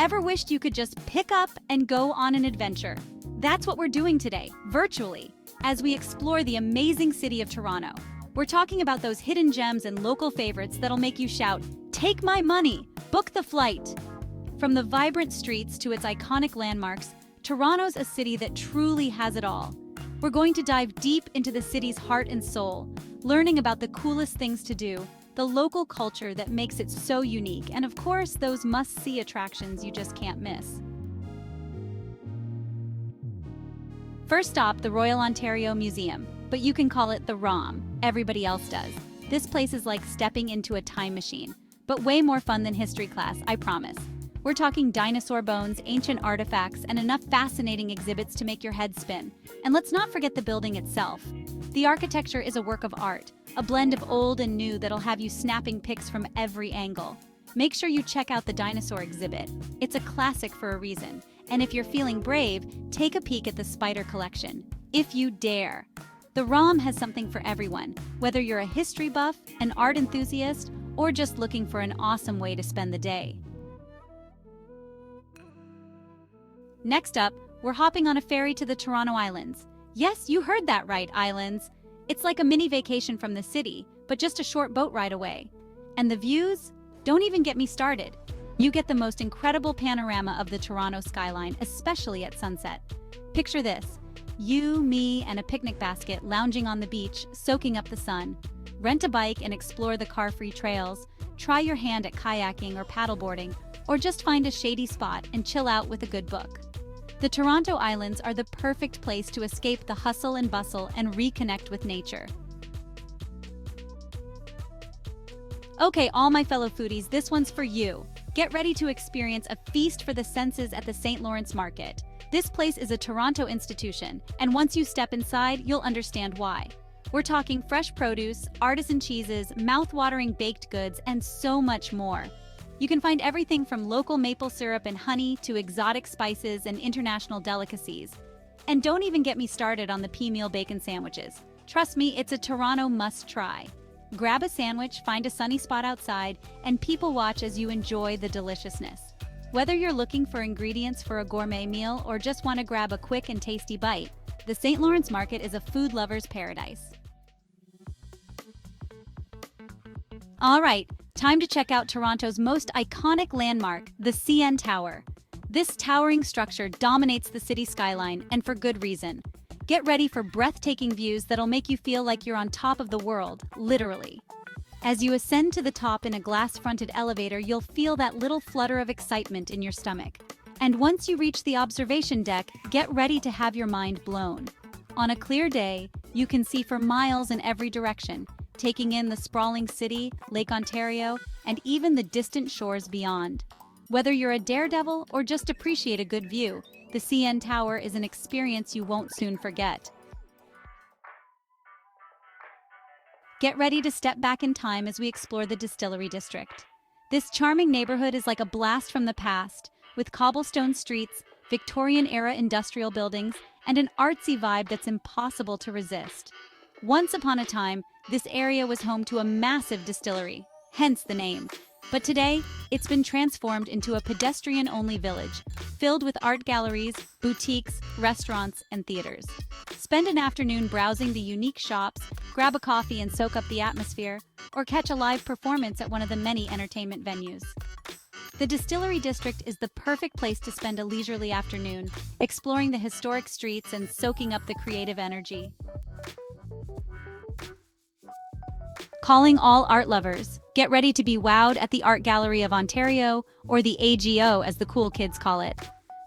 Ever wished you could just pick up and go on an adventure? That's what we're doing today, virtually, as we explore the amazing city of Toronto. We're talking about those hidden gems and local favorites that'll make you shout, "Take my money! Book the flight!" From the vibrant streets to its iconic landmarks, Toronto's a city that truly has it all. We're going to dive deep into the city's heart and soul, learning about the coolest things to do, the local culture that makes it so unique, and of course, those must-see attractions you just can't miss. First stop, the Royal Ontario Museum, but you can call it the ROM. Everybody else does. This place is like stepping into a time machine, but way more fun than history class, I promise. We're talking dinosaur bones, ancient artifacts, and enough fascinating exhibits to make your head spin. And let's not forget the building itself. The architecture is a work of art, a blend of old and new that'll have you snapping pics from every angle. Make sure you check out the dinosaur exhibit. It's a classic for a reason. And if you're feeling brave, take a peek at the spider collection, if you dare. The ROM has something for everyone, whether you're a history buff, an art enthusiast, or just looking for an awesome way to spend the day. Next up, we're hopping on a ferry to the Toronto Islands. Yes, you heard that right, Islands. It's like a mini vacation from the city, but just a short boat ride away. And the views? Don't even get me started. You get the most incredible panorama of the Toronto skyline, especially at sunset. Picture this: you, me, and a picnic basket lounging on the beach, soaking up the sun. Rent a bike and explore the car-free trails. Try your hand at kayaking or paddleboarding, or just find a shady spot and chill out with a good book. The Toronto Islands are the perfect place to escape the hustle and bustle and reconnect with nature. Okay, all my fellow foodies, this one's for you. Get ready to experience a feast for the senses at the St. Lawrence Market. This place is a Toronto institution, and once you step inside, you'll understand why. We're talking fresh produce, artisan cheeses, mouth-watering baked goods, and so much more. You can find everything from local maple syrup and honey to exotic spices and international delicacies. And don't even get me started on the pea-meal bacon sandwiches. Trust me, it's a Toronto must-try. Grab a sandwich, find a sunny spot outside, and people watch as you enjoy the deliciousness. Whether you're looking for ingredients for a gourmet meal or just want to grab a quick and tasty bite, the St. Lawrence Market is a food lover's paradise. All right, time to check out Toronto's most iconic landmark, the CN Tower. This towering structure dominates the city skyline, and for good reason. Get ready for breathtaking views that'll make you feel like you're on top of the world, literally. As you ascend to the top in a glass-fronted elevator, you'll feel that little flutter of excitement in your stomach. And once you reach the observation deck, get ready to have your mind blown. On a clear day, you can see for miles in every direction, taking in the sprawling city, Lake Ontario, and even the distant shores beyond. Whether you're a daredevil or just appreciate a good view, the CN Tower is an experience you won't soon forget. Get ready to step back in time as we explore the Distillery District. This charming neighborhood is like a blast from the past, with cobblestone streets, Victorian-era industrial buildings, and an artsy vibe that's impossible to resist. Once upon a time, this area was home to a massive distillery, hence the name. But today, it's been transformed into a pedestrian-only village, filled with art galleries, boutiques, restaurants, and theaters. Spend an afternoon browsing the unique shops, grab a coffee and soak up the atmosphere, or catch a live performance at one of the many entertainment venues. The Distillery District is the perfect place to spend a leisurely afternoon, exploring the historic streets and soaking up the creative energy. Calling all art lovers, get ready to be wowed at the Art Gallery of Ontario, or the AGO as the cool kids call it.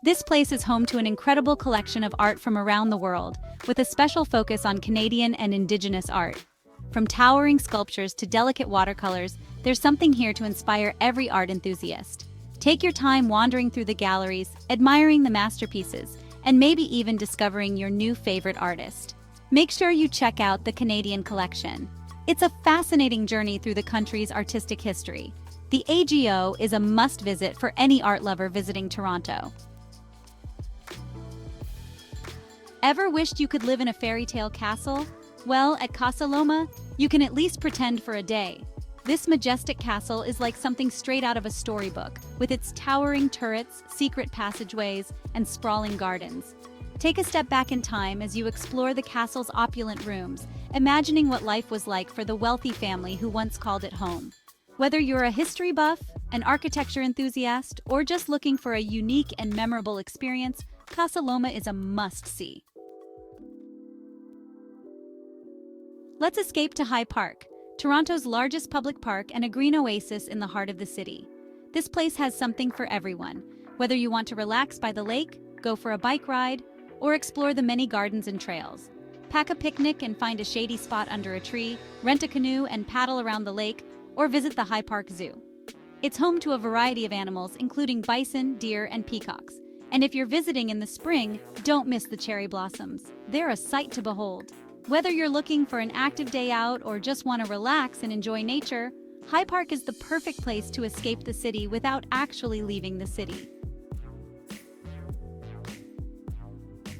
This place is home to an incredible collection of art from around the world, with a special focus on Canadian and Indigenous art. From towering sculptures to delicate watercolors, there's something here to inspire every art enthusiast. Take your time wandering through the galleries, admiring the masterpieces, and maybe even discovering your new favorite artist. Make sure you check out the Canadian collection. It's a fascinating journey through the country's artistic history. The AGO is a must-visit for any art lover visiting Toronto. Ever wished you could live in a fairy tale castle? Well, at Casa Loma, you can at least pretend for a day. This majestic castle is like something straight out of a storybook, with its towering turrets, secret passageways, and sprawling gardens. Take a step back in time as you explore the castle's opulent rooms, imagining what life was like for the wealthy family who once called it home. Whether you're a history buff, an architecture enthusiast, or just looking for a unique and memorable experience, Casa Loma is a must-see. Let's escape to High Park, Toronto's largest public park and a green oasis in the heart of the city. This place has something for everyone, whether you want to relax by the lake, go for a bike ride, or explore the many gardens and trails. Pack a picnic and find a shady spot under a tree, rent a canoe and paddle around the lake, or visit the High Park Zoo. It's home to a variety of animals, including bison, deer, and peacocks. And if you're visiting in the spring, don't miss the cherry blossoms. They're a sight to behold. Whether you're looking for an active day out or just want to relax and enjoy nature, High Park is the perfect place to escape the city without actually leaving the city.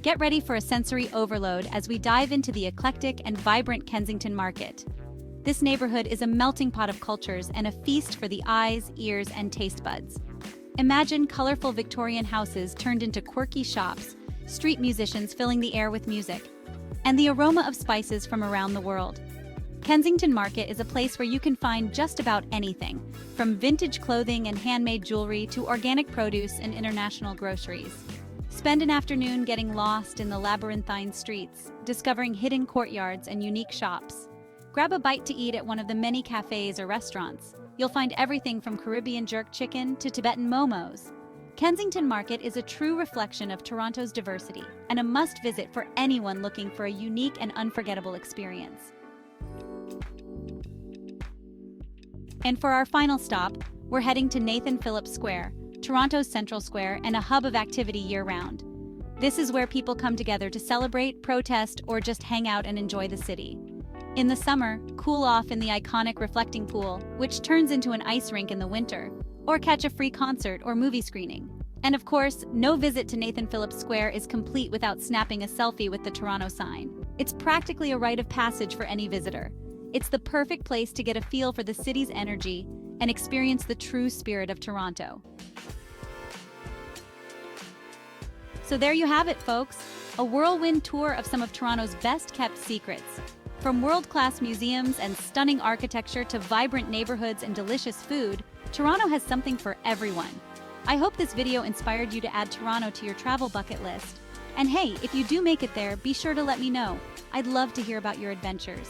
Get ready for a sensory overload as we dive into the eclectic and vibrant Kensington Market. This neighborhood is a melting pot of cultures and a feast for the eyes, ears, and taste buds. Imagine colorful Victorian houses turned into quirky shops, street musicians filling the air with music, and the aroma of spices from around the world. Kensington Market is a place where you can find just about anything, from vintage clothing and handmade jewelry to organic produce and international groceries. Spend an afternoon getting lost in the labyrinthine streets, discovering hidden courtyards and unique shops. Grab a bite to eat at one of the many cafes or restaurants. You'll find everything from Caribbean jerk chicken to Tibetan momos. Kensington Market is a true reflection of Toronto's diversity and a must-visit for anyone looking for a unique and unforgettable experience. And for our final stop, we're heading to Nathan Phillips Square, Toronto's central square and a hub of activity year-round. This is where people come together to celebrate, protest, or just hang out and enjoy the city. In the summer, cool off in the iconic reflecting pool, which turns into an ice rink in the winter, or catch a free concert or movie screening. And of course, no visit to Nathan Phillips Square is complete without snapping a selfie with the Toronto sign. It's practically a rite of passage for any visitor. It's the perfect place to get a feel for the city's energy and experience the true spirit of Toronto. So there you have it, folks, a whirlwind tour of some of Toronto's best-kept secrets. From world-class museums and stunning architecture to vibrant neighborhoods and delicious food, Toronto has something for everyone. I hope this video inspired you to add Toronto to your travel bucket list. And hey, if you do make it there, be sure to let me know. I'd love to hear about your adventures.